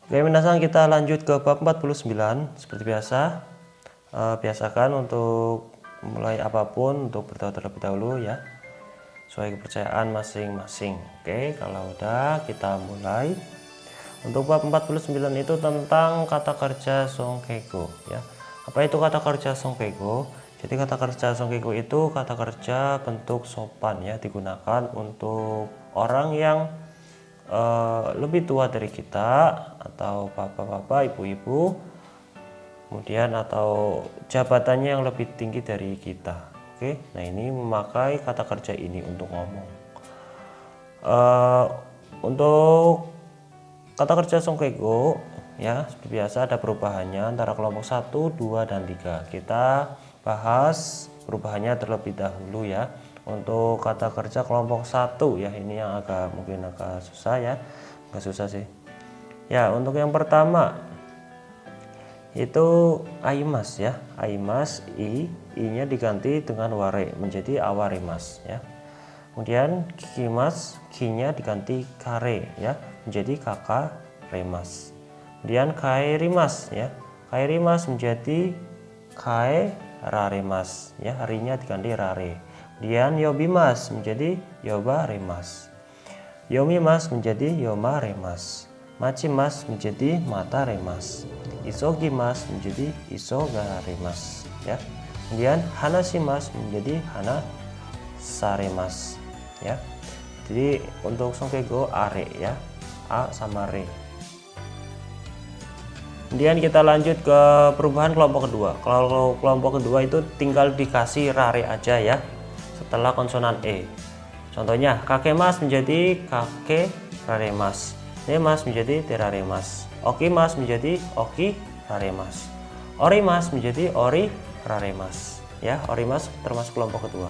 Oke, minasan, kita lanjut ke bab 49. Seperti biasa, biasakan untuk mulai apapun untuk berdoa terlebih dahulu ya, sesuai kepercayaan masing-masing. Oke, kalau udah kita mulai. Untuk bab 49 itu tentang kata kerja songkego ya. Apa itu kata kerja songkego? Jadi kata kerja songkego itu kata kerja bentuk sopan ya, digunakan untuk orang yang lebih tua dari kita, atau bapak-bapak, ibu-ibu, kemudian atau jabatannya yang lebih tinggi dari kita. Oke, nah ini memakai kata kerja ini untuk ngomong. Untuk kata kerja songkego ya, seperti biasa ada perubahannya antara kelompok 1, 2, dan 3. Kita bahas perubahannya terlebih dahulu ya. Untuk kata kerja kelompok 1 ya, ini yang mungkin agak susah ya, agak susah sih ya. Untuk yang pertama itu aimas ya, aimas, i-nya diganti dengan ware menjadi awaremas ya. Kemudian kikimas, ki-nya diganti kare ya menjadi kakak remas. Kemudian kaerimas ya, kaerimas menjadi kae raremas ya, harinya diganti rare. Kemudian yobimas menjadi yoba remas, yomimas menjadi yoma remas, macimas menjadi mata remas, isogimas menjadi isoga remas ya. Kemudian hanasimas menjadi hana saremas ya. Jadi untuk songkego are ya, a sama re. Kemudian kita lanjut ke perubahan kelompok kedua. Kalau kelompok kedua itu tinggal dikasih rare aja ya setelah konsonan e. Contohnya kakemas menjadi kake raremas, nemas menjadi teraremas, okimas menjadi oki raremas, orimas menjadi ori raremas ya. Orimas termasuk kelompok kedua.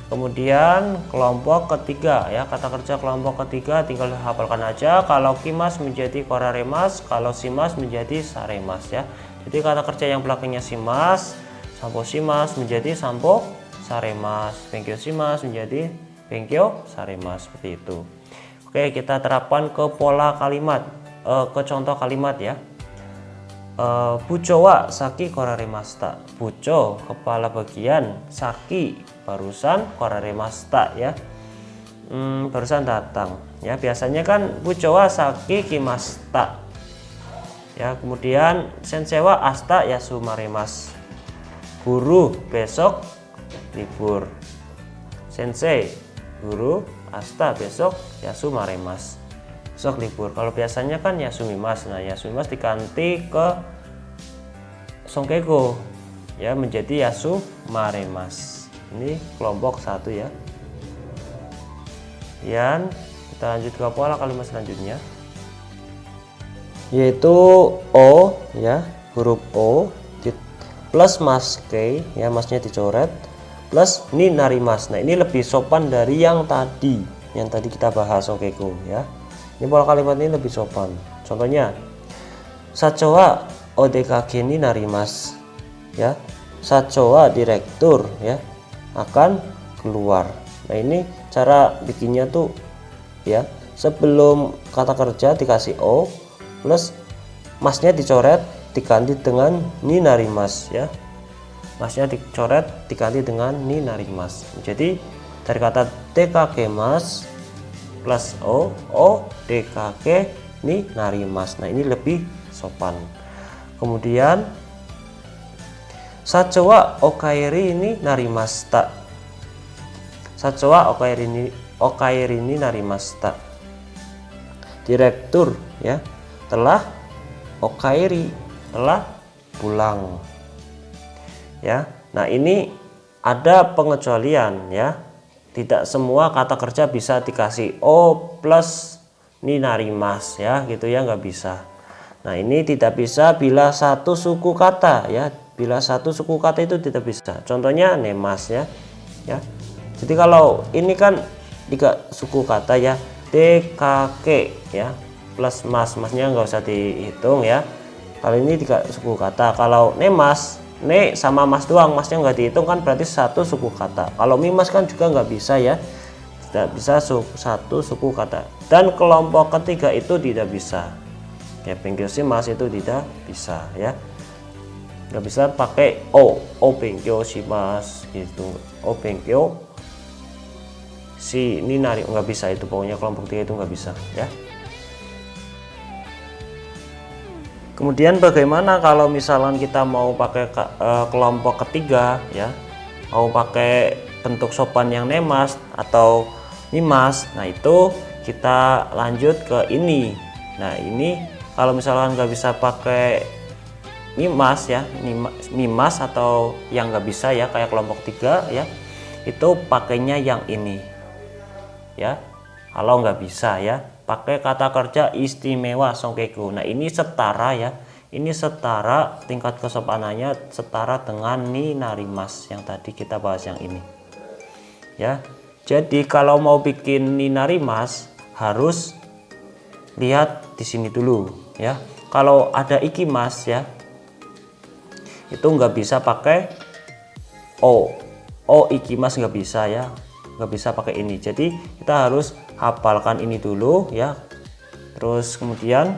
Kemudian kelompok ketiga ya, kata kerja kelompok ketiga tinggal hafalkan aja. Kalau kimas menjadi koraremas, kalau simas menjadi saremas ya. Jadi kata kerja yang belakangnya simas, sampo simas menjadi sampo saremas, bengkyo simas menjadi bengkyo saremas, seperti itu. Oke, kita terapkan ke pola kalimat, ke contoh kalimat ya. Buco wa saki koraremasta, buco kepala bagian, saki barusan, koraremasta ya, barusan datang ya. Biasanya kan buco wa saki kimasta ya. Kemudian sensei wa asta yasumaremas, guru besok libur, sensei guru, asta besok yasumaremas, besok libur. Kalau biasanya kan yasumimas. Nah, yasumimas diganti ke songkego ya menjadi yasumaremas. Ini kelompok 1 ya. Dan kita lanjut ke pola kalimat selanjutnya, yaitu o ya, huruf o plus mas k ya, masnya dicoret, plus ni narimas. Nah, ini lebih sopan dari yang tadi kita bahas songkego ya. Ini pola kalimat ini lebih sopan. Contohnya, sacowa odekage ni narimas ya, sacowa direktur ya akan keluar. Nah, ini cara bikinnya tuh ya, sebelum kata kerja dikasih o plus masnya dicoret diganti dengan ni narimas ya, masnya dicoret diganti dengan ni narimas. Jadi dari kata dekake mas plus o dekake ni narimas. Nah, ini lebih sopan. Kemudian sacowa okairi ni narimasta, sacowa okairi ni narimasta, direktur ya telah okairi telah pulang ya. Nah, ini ada pengecualian ya, tidak semua kata kerja bisa dikasih o plus ni narimas ya, gitu ya, nggak bisa. Nah, ini tidak bisa bila satu suku kata ya, bila satu suku kata itu tidak bisa. Contohnya nemas ya. Jadi kalau ini kan 3 suku kata ya, dekake ya plus masnya nggak usah dihitung ya. Kalau ini 3 suku kata. Kalau nemas, ne sama mas doang, masnya nggak dihitung kan, berarti 1 suku kata. Kalau mimas kan juga nggak bisa ya, tidak bisa 1 suku kata. Dan kelompok ketiga itu tidak bisa ya Benkyo shimasu itu tidak bisa ya, nggak bisa pakai o Benkyo shimasu gitu, o Benkyo si ini nari, nggak bisa itu, pokoknya kelompok 3 itu nggak bisa ya. Kemudian bagaimana kalau misalkan kita mau pakai kelompok ketiga ya, mau pakai bentuk sopan yang nemas atau nimas, nah itu kita lanjut ke ini. Nah ini kalau misalkan nggak bisa pakai nimas ya, nimas atau yang nggak bisa ya kayak kelompok 3 ya, itu pakainya yang ini ya. Kalau nggak bisa ya pakai kata kerja istimewa songkeku. Nah ini setara ya, ini setara tingkat kesopanannya setara dengan ni narimas yang tadi kita bahas yang ini ya. Jadi kalau mau bikin ni narimas harus lihat di sini dulu ya. Kalau ada ikimas ya itu nggak bisa pakai o ikimas, nggak bisa ya, nggak bisa pakai ini. Jadi kita harus hafalkan ini dulu ya, terus kemudian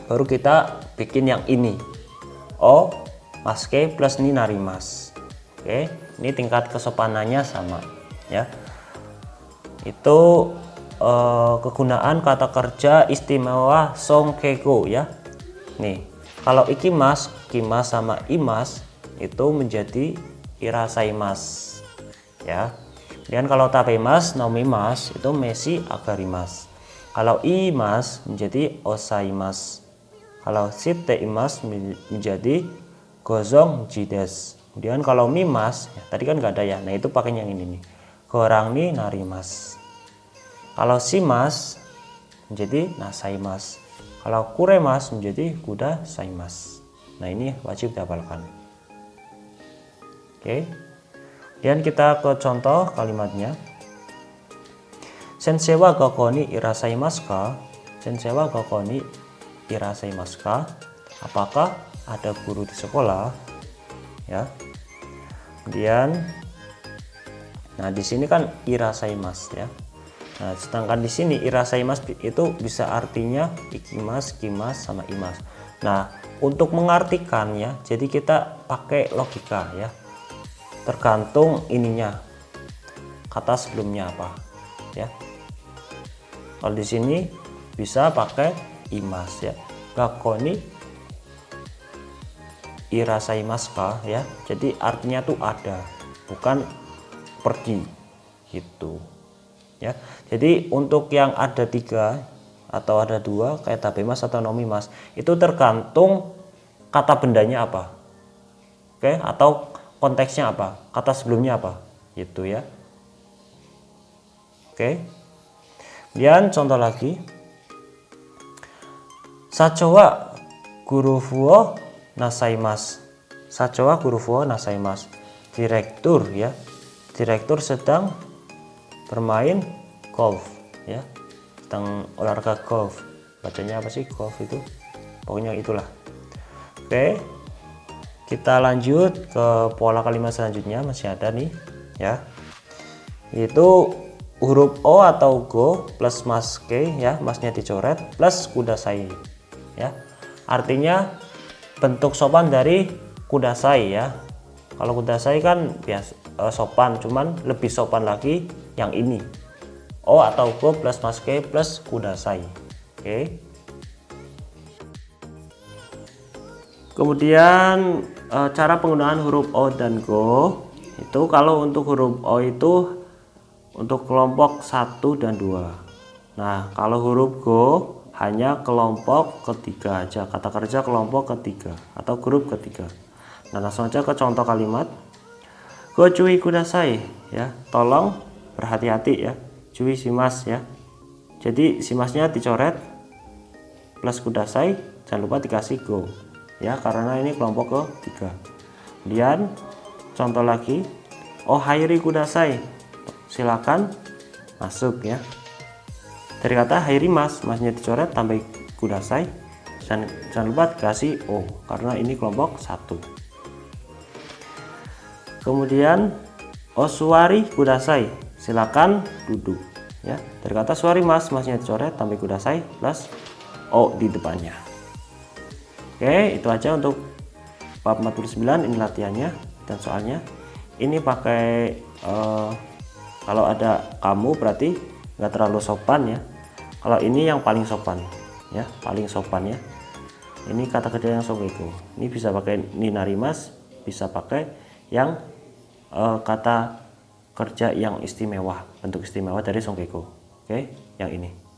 baru kita bikin yang ini, o maske plus ni narimas. Oke, ini tingkat kesopanannya sama ya. Itu kegunaan kata kerja istimewa songkeku ya. Nih kalau ikimas, kimas sama imas itu menjadi irasaimas ya. Dan kalau tabemas, nomimas itu mesi agarimas. Kalau imas menjadi osaimas. Kalau shiteimas menjadi gozong jides. Kemudian kalau mimas, ya, tadi kan nggak ada ya. Nah itu pakainya yang ini nih. Gorang ni narimas. Kalau simas menjadi nasaimas. Kalau kuremas menjadi kuda saimas. Nah ini wajib dihafalkan. Oke. Dan kita ke contoh kalimatnya. Sensei wa gakkou ni irasaimasu ka? Sensei wa gakkou ni irasaimasu ka? Apakah ada guru di sekolah? Ya. Kemudian nah di sini kan irasaimasu ya. Nah, sedangkan di sini irasaimasu itu bisa artinya ikimas, kimas sama imas. Nah, untuk mengartikannya jadi kita pakai logika ya. Tergantung ininya, kata sebelumnya apa ya. Kalau di sini bisa pakai imas ya, gakkou ni irasaimasu ka ya, jadi artinya tuh ada, bukan pergi gitu ya. Jadi untuk yang ada 3 atau ada 2 kayak tabemas atau nomimas itu tergantung kata bendanya apa, oke, atau konteksnya apa, kata sebelumnya apa gitu ya. Oke. Kemudian contoh lagi, sacho wa gurufu wo nasaimasu. Sacho wa gurufu wo nasaimasu. Direktur ya, direktur sedang bermain golf ya, sedang olahraga golf. Bacanya apa sih golf itu, pokoknya itulah. Oke, kita lanjut ke pola kalimat selanjutnya, masih ada nih ya, yaitu huruf O atau go plus maske ya, masnya dicoret plus kudasai ya. Artinya bentuk sopan dari kudasai ya. Kalau kudasai kan biasa sopan, cuman lebih sopan lagi yang ini, O atau go plus maske plus kudasai. Oke. Kemudian cara penggunaan huruf O dan go itu, kalau untuk huruf O itu untuk kelompok 1 dan 2. Nah kalau huruf go hanya kelompok ketiga aja, kata kerja kelompok ketiga atau grup ketiga. Nah langsung aja ke contoh kalimat. Go cui kudasai ya, tolong berhati-hati ya, cui shimas ya. Jadi shimasnya dicoret plus kudasai, jangan lupa dikasih go ya, karena ini kelompok ketiga. Kemudian contoh lagi, oh hairi kudasai, silakan masuk ya. Dari kata hairi mas, masnya dicoret tambah kudasai, dan jangan lupa dikasih o karena ini kelompok 1. Kemudian osuari kudasai, silakan duduk ya. Dari kata suari mas, masnya dicoret tambah kudasai plus O di depannya. Oke, itu aja untuk bab 49. Ini latihannya dan soalnya. Ini pakai kalau ada kamu berarti nggak terlalu sopan ya. Kalau ini yang paling sopan ya, paling sopan ya. Ini kata kerja yang songkeku. Ini bisa pakai ni narimas, bisa pakai yang kata kerja yang istimewa, bentuk istimewa dari songkeku. Oke, yang ini.